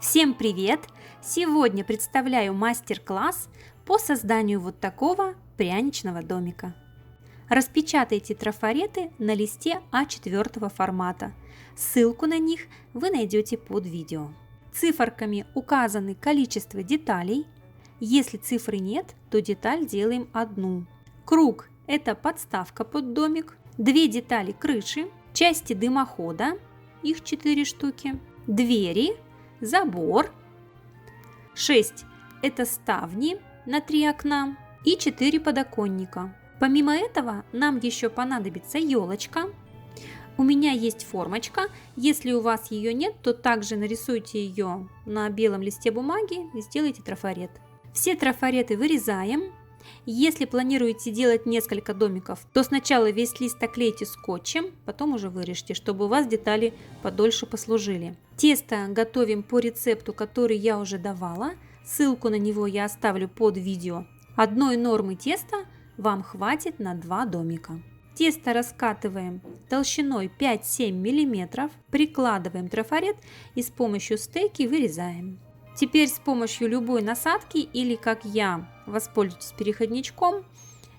Всем привет! Сегодня представляю мастер-класс по созданию вот такого пряничного домика. Распечатайте трафареты на листе А4 формата. Ссылку на них вы найдете под видео. Циферками указаны количество деталей. Если цифры нет, то деталь делаем одну. Круг – это подставка под домик. 2 детали крыши, части дымохода, их 4 штуки, двери, забор, 6 – это ставни на 3 окна и 4 подоконника. Помимо этого нам еще понадобится елочка. У меня есть формочка, если у вас ее нет, то также нарисуйте ее на белом листе бумаги и сделайте трафарет. Все трафареты вырезаем. Если планируете делать несколько домиков, то сначала весь лист оклейте скотчем, потом уже вырежьте, чтобы у вас детали подольше послужили. Тесто готовим по рецепту, который я уже давала. Ссылку на него я оставлю под видео. Одной нормы теста вам хватит на 2 домика. Тесто раскатываем толщиной 5-7 мм, прикладываем трафарет и с помощью стейки вырезаем. Теперь с помощью любой насадки или, как я, воспользуйтесь переходничком,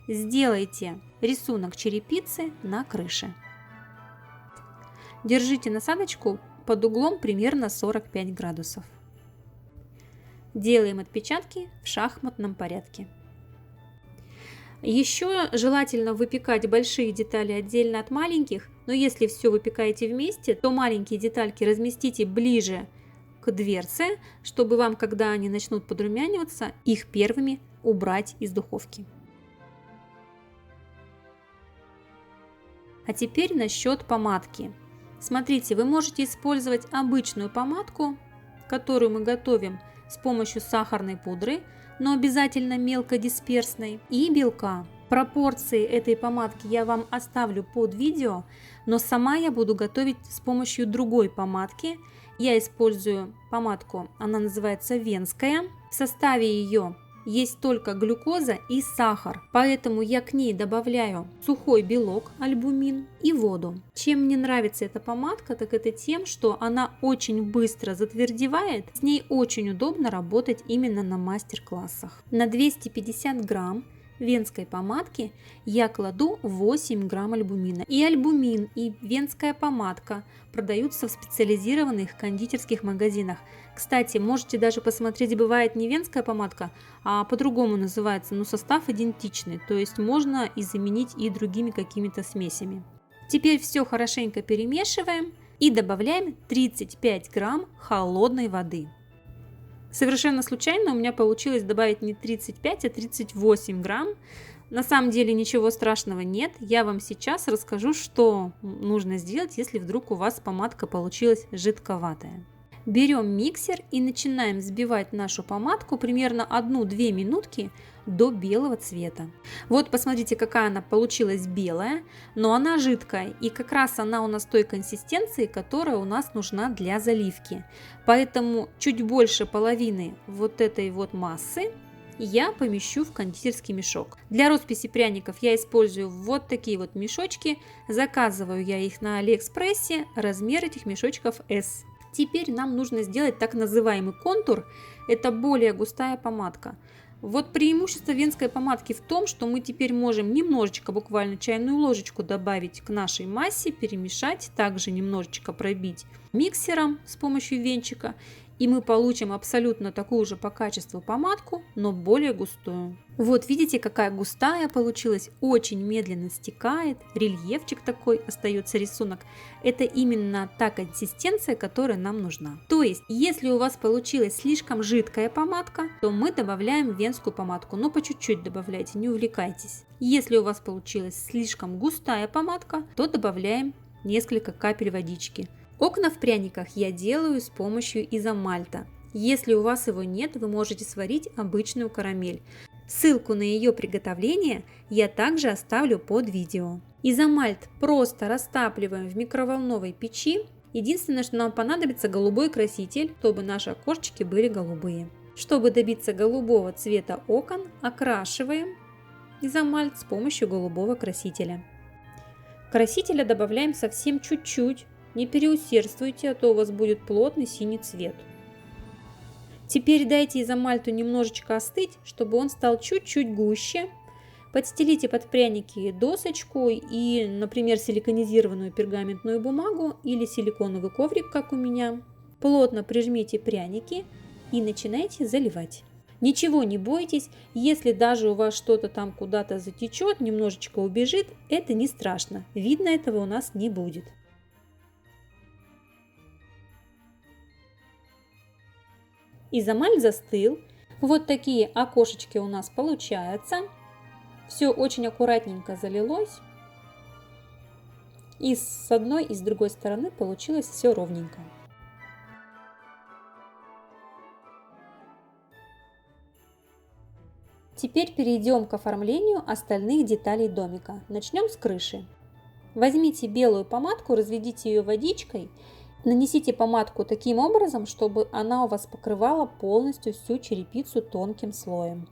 сделайте рисунок черепицы на крыше. Держите насадочку под углом примерно 45 градусов. Делаем отпечатки в шахматном порядке. Еще желательно выпекать большие детали отдельно от маленьких, но если все выпекаете вместе, то маленькие детальки разместите ближе к дверце, чтобы вам, когда они начнут подрумяниваться, их первыми убрать из духовки. А теперь насчет помадки. Смотрите, вы можете использовать обычную помадку, которую мы готовим с помощью сахарной пудры, но обязательно мелкодисперсной, и белка. Пропорции этой помадки я вам оставлю под видео, но сама я буду готовить с помощью другой помадки. Я использую помадку, она называется венская. В составе ее есть только глюкоза и сахар, поэтому я к ней добавляю сухой белок, альбумин, и воду. Чем мне нравится эта помадка, так это тем, что она очень быстро затвердевает, с ней очень удобно работать именно на мастер-классах. На 250 грамм венской помадки я кладу 8 грамм альбумина. И альбумин, и венская помадка продаются в специализированных кондитерских магазинах. Кстати, можете даже посмотреть, бывает не венская помадка, а по-другому называется, но состав идентичный, то есть можно и заменить и другими какими-то смесями. Теперь все хорошенько перемешиваем и добавляем 35 грамм холодной воды. Совершенно случайно у меня получилось добавить не 35, а 38 грамм. На самом деле ничего страшного нет. Я вам сейчас расскажу, что нужно сделать, если вдруг у вас помадка получилась жидковатая. Берем миксер и начинаем взбивать нашу помадку примерно 1-2 минутки до белого цвета. Вот посмотрите, какая она получилась белая, но она жидкая, и как раз она у нас той консистенции, которая у нас нужна для заливки. Поэтому чуть больше половины вот этой вот массы я помещу в кондитерский мешок. Для росписи пряников я использую вот такие вот мешочки. Заказываю я их на Алиэкспрессе, размер этих мешочков S. Теперь нам нужно сделать так называемый контур, это более густая помадка. Вот преимущество венской помадки в том, что мы теперь можем немножечко, буквально чайную ложечку добавить к нашей массе, перемешать, также немножечко пробить миксером с помощью венчика, и мы получим абсолютно такую же по качеству помадку, но более густую. Вот видите, какая густая получилась, очень медленно стекает, рельефчик такой, остается рисунок. Это именно та консистенция, которая нам нужна. То есть, если у вас получилась слишком жидкая помадка, то мы добавляем венскую помадку, но по чуть-чуть добавляйте, не увлекайтесь. Если у вас получилась слишком густая помадка, то добавляем несколько капель водички. Окна в пряниках я делаю с помощью изомальта. Если у вас его нет, вы можете сварить обычную карамель. Ссылку на ее приготовление я также оставлю под видео. Изомальт просто растапливаем в микроволновой печи. Единственное, что нам понадобится голубой краситель, чтобы наши окошечки были голубые. Чтобы добиться голубого цвета окон, окрашиваем изомальт с помощью голубого красителя. Красителя добавляем совсем чуть-чуть. Не переусердствуйте, а то у вас будет плотный синий цвет. Теперь дайте изомальту немножечко остыть, чтобы он стал чуть-чуть гуще. Подстелите под пряники досочку и, например, силиконизированную пергаментную бумагу или силиконовый коврик, как у меня. Плотно прижмите пряники и начинайте заливать. Ничего не бойтесь, если даже у вас что-то там куда-то затечет, немножечко убежит, это не страшно, видно этого у нас не будет. Изомаль застыл, вот такие окошечки у нас получаются. Все очень аккуратненько залилось. И с одной и с другой стороны получилось все ровненько. Теперь перейдем к оформлению остальных деталей домика. Начнем с крыши. Возьмите белую помадку, разведите ее водичкой. Нанесите помадку таким образом, чтобы она у вас покрывала полностью всю черепицу тонким слоем.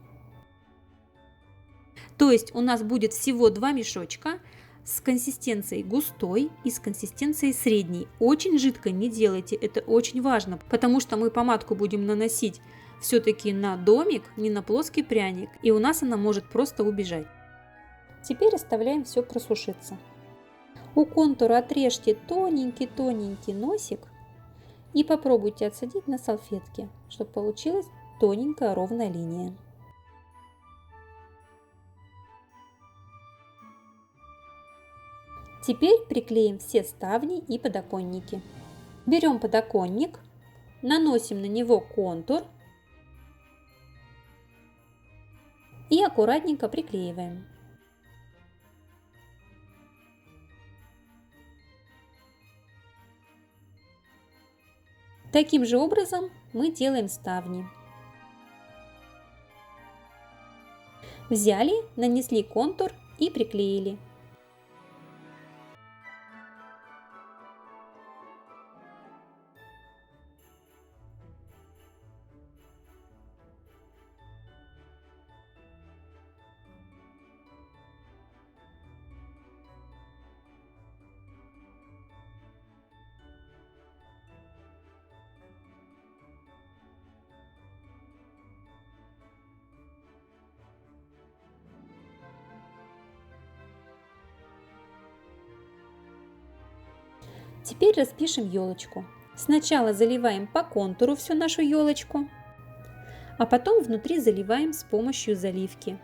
То есть у нас будет всего 2 мешочка с консистенцией густой и с консистенцией средней. Очень жидко не делайте, это очень важно, потому что мы помадку будем наносить все-таки на домик, не на плоский пряник, и у нас она может просто убежать. Теперь оставляем все просушиться. У контура отрежьте тоненький-тоненький носик и попробуйте отсадить на салфетке, чтобы получилась тоненькая ровная линия. Теперь приклеим все ставни и подоконники. Берем подоконник, наносим на него контур и аккуратненько приклеиваем. Таким же образом мы делаем ставни. Взяли, нанесли контур и приклеили. Теперь распишем елочку. Сначала заливаем по контуру всю нашу елочку, а потом внутри заливаем с помощью заливки.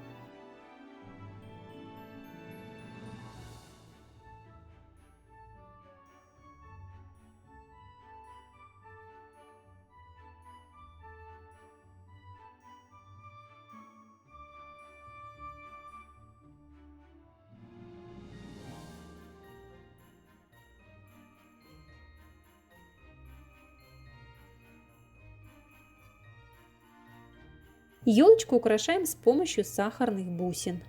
Елочку украшаем с помощью сахарных бусин.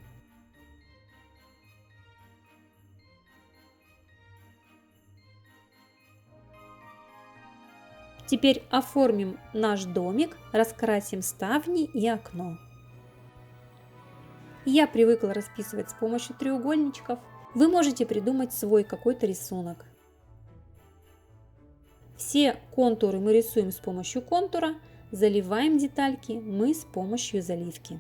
Теперь оформим наш домик, раскрасим ставни и окно. Я привыкла расписывать с помощью треугольничков. Вы можете придумать свой какой-то рисунок. Все контуры мы рисуем с помощью контура, заливаем детальки мы с помощью заливки.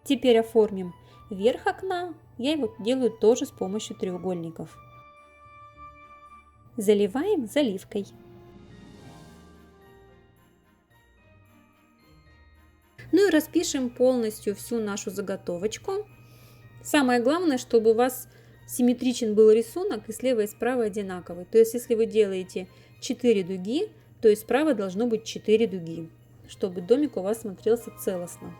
Теперь оформим верх окна. Я его делаю тоже с помощью треугольников. Заливаем заливкой. Ну и распишем полностью всю нашу заготовочку. Самое главное, чтобы у вас симметричен был рисунок и слева и справа одинаковый. То есть, если вы делаете 4 дуги, то и справа должно быть 4 дуги, чтобы домик у вас смотрелся целостно.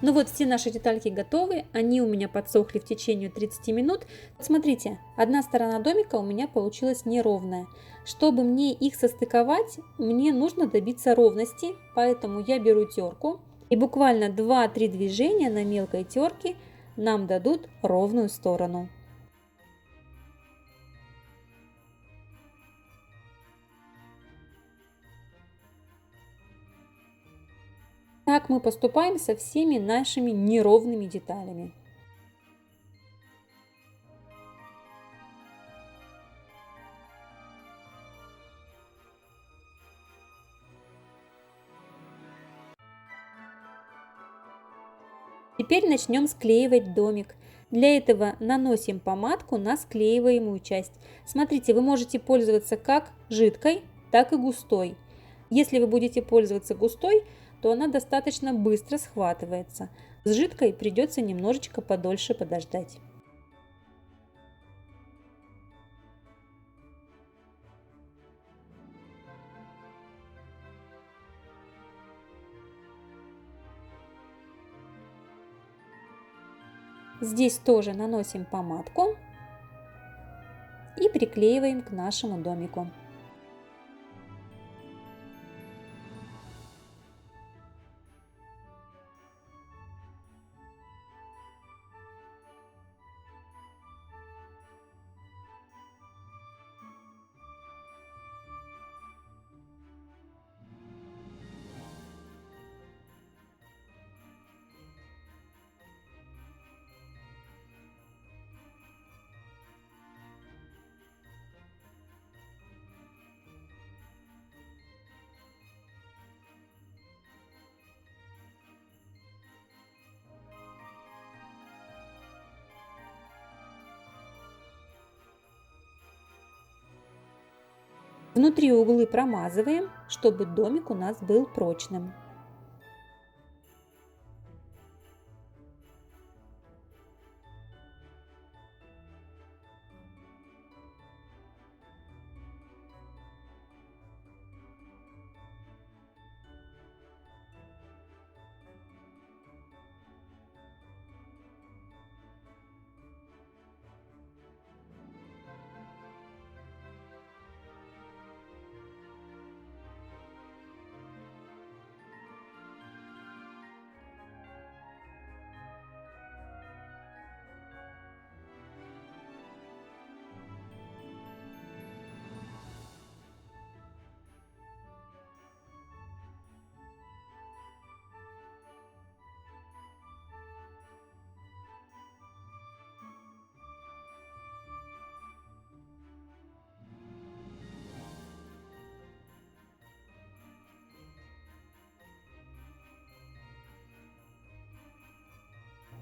Ну вот, все наши детальки готовы, они у меня подсохли в течение 30 минут. Смотрите, одна сторона домика у меня получилась неровная. Чтобы мне их состыковать, мне нужно добиться ровности, поэтому я беру терку и буквально 2-3 движения на мелкой терке нам дадут ровную сторону. Так мы поступаем со всеми нашими неровными деталями. Теперь начнем склеивать домик. Для этого наносим помадку на склеиваемую часть. Смотрите, вы можете пользоваться как жидкой, так и густой. Если вы будете пользоваться густой, то она достаточно быстро схватывается. С жидкой придется немножечко подольше подождать. Здесь тоже наносим помадку и приклеиваем к нашему домику. Внутри углы промазываем, чтобы домик у нас был прочным.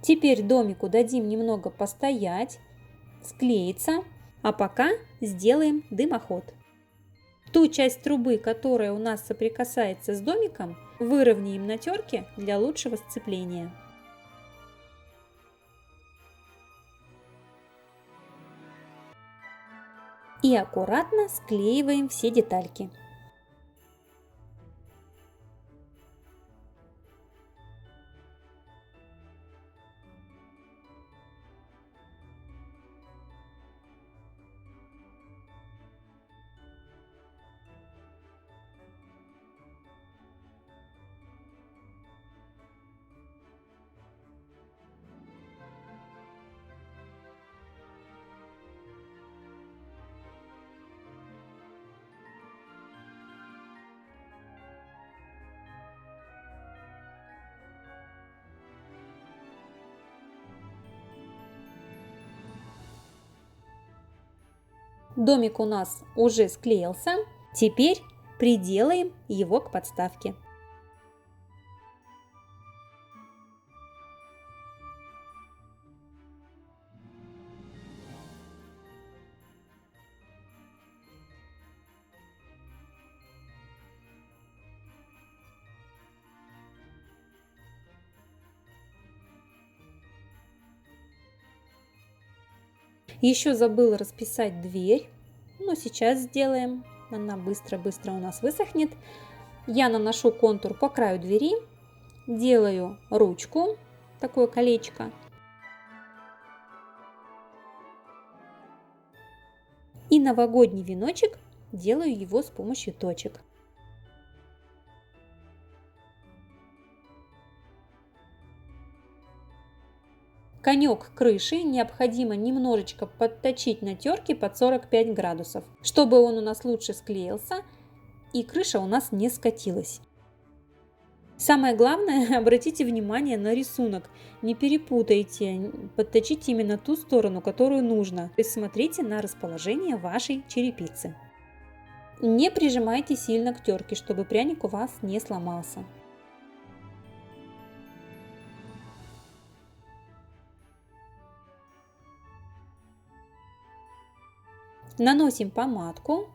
Теперь домику дадим немного постоять, склеиться, а пока сделаем дымоход. Ту часть трубы, которая у нас соприкасается с домиком, выровняем на терке для лучшего сцепления. И аккуратно склеиваем все детальки. Домик у нас уже склеился. Теперь приделаем его к подставке. Еще забыла расписать дверь, но сейчас сделаем. Она быстро-быстро у нас высохнет. Я наношу контур по краю двери, делаю ручку такое колечко. И новогодний веночек делаю его с помощью точек. Конек крыши необходимо немножечко подточить на терке под 45 градусов, чтобы он у нас лучше склеился и крыша у нас не скатилась. Самое главное, обратите внимание на рисунок, не перепутайте, подточите именно ту сторону, которую нужно. То есть смотрите на расположение вашей черепицы. Не прижимайте сильно к терке, чтобы пряник у вас не сломался. Наносим помадку.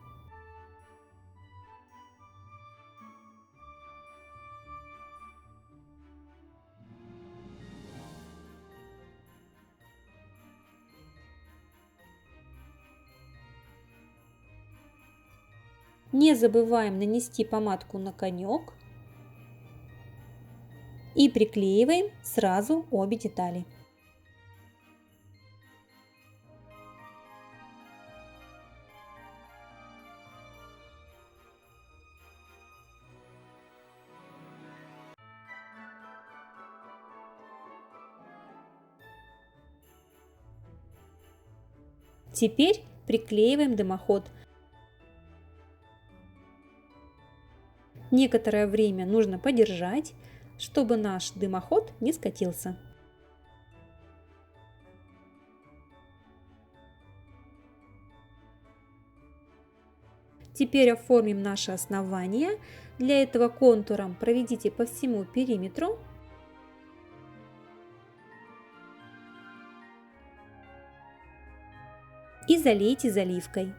Не забываем нанести помадку на конек и приклеиваем сразу обе детали. Теперь приклеиваем дымоход. Некоторое время нужно подержать, чтобы наш дымоход не скатился. Теперь оформим наше основание. Для этого контуром проведите по всему периметру. И залейте заливкой.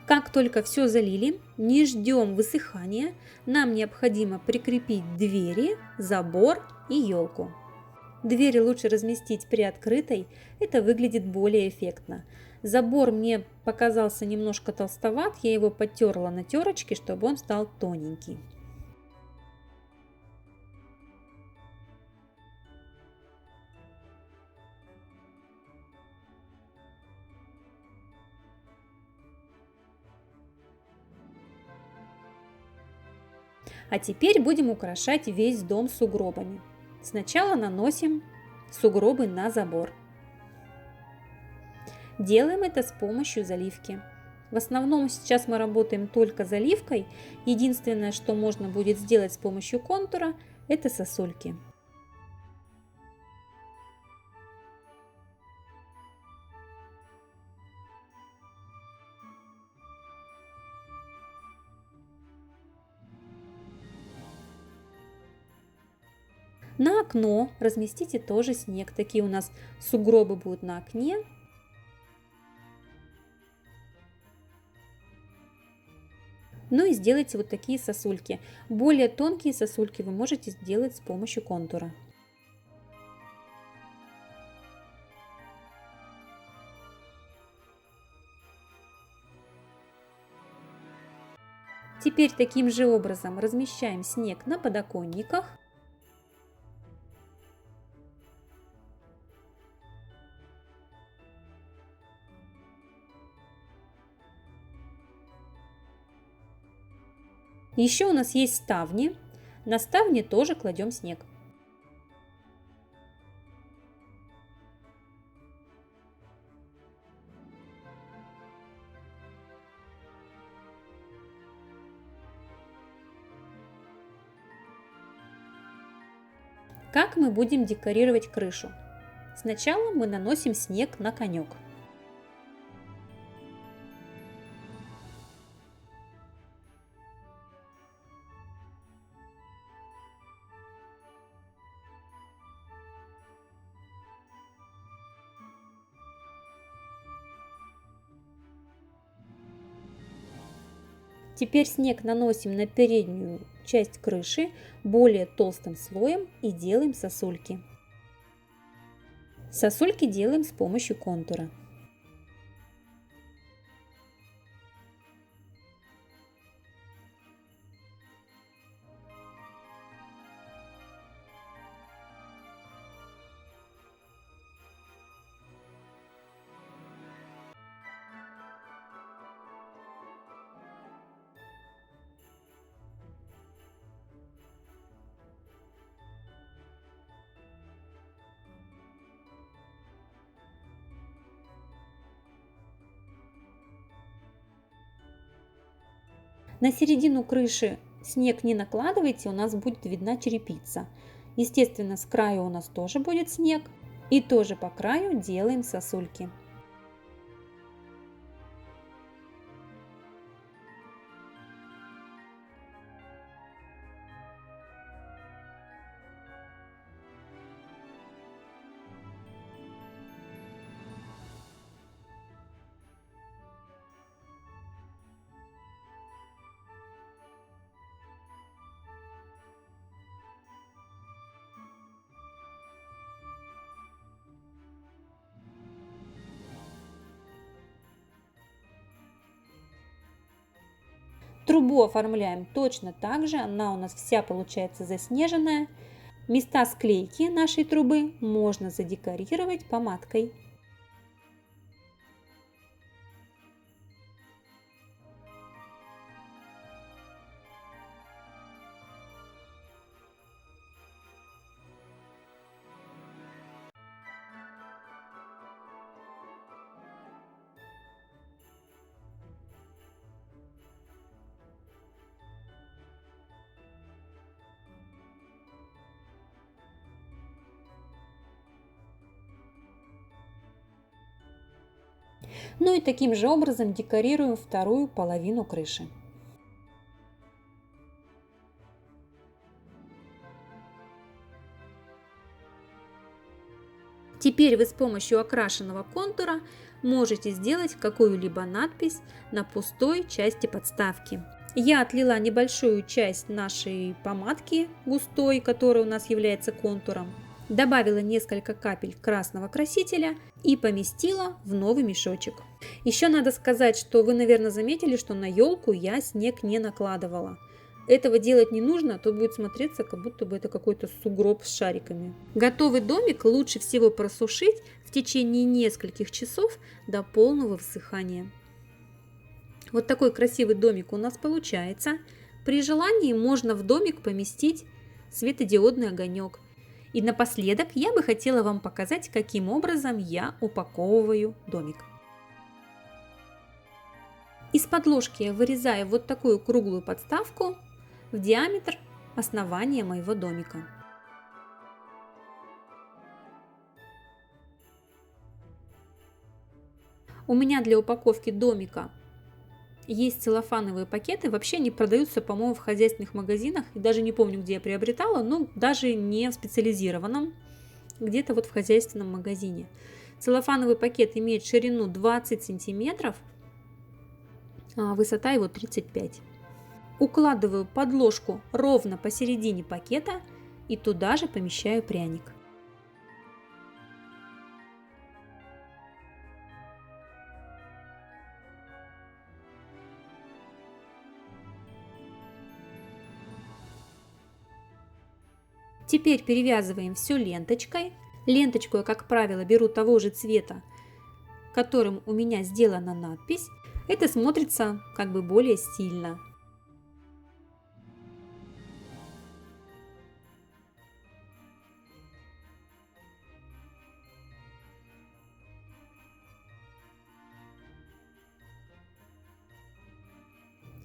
Как только все залили, не ждем высыхания, нам необходимо прикрепить двери, забор и елку. Двери лучше разместить приоткрытой, это выглядит более эффектно. Забор мне показался немножко толстоват, я его подтерла на терочке, чтобы он стал тоненький. А теперь будем украшать весь дом сугробами. Сначала наносим сугробы на забор. Делаем это с помощью заливки. В основном сейчас мы работаем только заливкой. Единственное, что можно будет сделать с помощью контура, это сосульки. На окно разместите тоже снег. Такие у нас сугробы будут на окне. Ну и сделайте вот такие сосульки. Более тонкие сосульки вы можете сделать с помощью контура. Теперь таким же образом размещаем снег на подоконниках. Еще у нас есть ставни. На ставни тоже кладем снег. Как мы будем декорировать крышу? Сначала мы наносим снег на конек. Теперь снег наносим на переднюю часть крыши более толстым слоем и делаем сосульки. Сосульки делаем с помощью контура. На середину крыши снег не накладывайте, у нас будет видна черепица. Естественно, с краю у нас тоже будет снег. И тоже по краю делаем сосульки. Трубу оформляем точно так же, она у нас вся получается заснеженная. Места склейки нашей трубы можно задекорировать помадкой. Ну и таким же образом декорируем вторую половину крыши. Теперь вы с помощью окрашенного контура можете сделать какую-либо надпись на пустой части подставки. Я отлила небольшую часть нашей помадки густой, которая у нас является контуром. Добавила несколько капель красного красителя и поместила в новый мешочек. Еще надо сказать, что вы, наверное, заметили, что на елку я снег не накладывала. Этого делать не нужно, а то будет смотреться, как будто бы это какой-то сугроб с шариками. Готовый домик лучше всего просушить в течение нескольких часов до полного высыхания. Вот такой красивый домик у нас получается. При желании можно в домик поместить светодиодный огонек. И напоследок я бы хотела вам показать, каким образом я упаковываю домик. Из подложки я вырезаю вот такую круглую подставку в диаметр основания моего домика. У меня для упаковки домика есть целлофановые пакеты, вообще они продаются, по-моему, в хозяйственных магазинах, и даже не помню, где я приобретала, но даже не в специализированном, где-то вот в хозяйственном магазине. Целлофановый пакет имеет ширину 20 сантиметров, а высота его 35. Укладываю подложку ровно посередине пакета и туда же помещаю пряник. Теперь перевязываем все ленточкой. Ленточку я, как правило, беру того же цвета, которым у меня сделана надпись. Это смотрится как бы более стильно.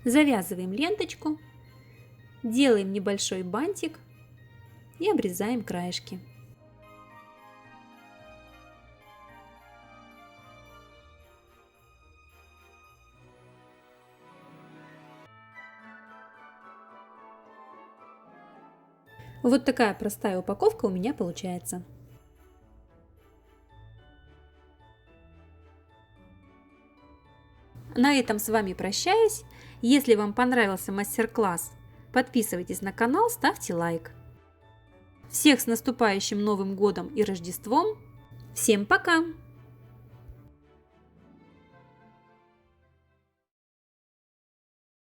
Завязываем ленточку, делаем небольшой бантик и обрезаем краешки. Вот такая простая упаковка у меня получается. На этом с вами прощаюсь. Если вам понравился мастер-класс, подписывайтесь на канал, ставьте лайк. Всех с наступающим Новым годом и Рождеством! Всем пока!